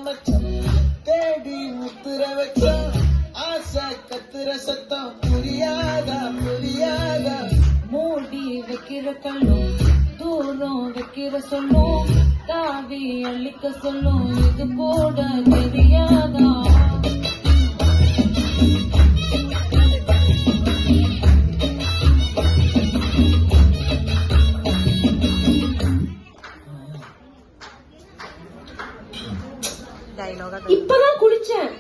மச்சம் தேடி முத்துற வச்சோம் ஆசை கத்துற சத்தம் புரியாதா புரியாதா மூடி வைக்கிற கல்லும் தூரம் வைக்கிற சொல்லும் தாவி அள்ளிக்க சொல்லும் இது கூட தெரியாதா இப்பதான் குளிச்சேன்.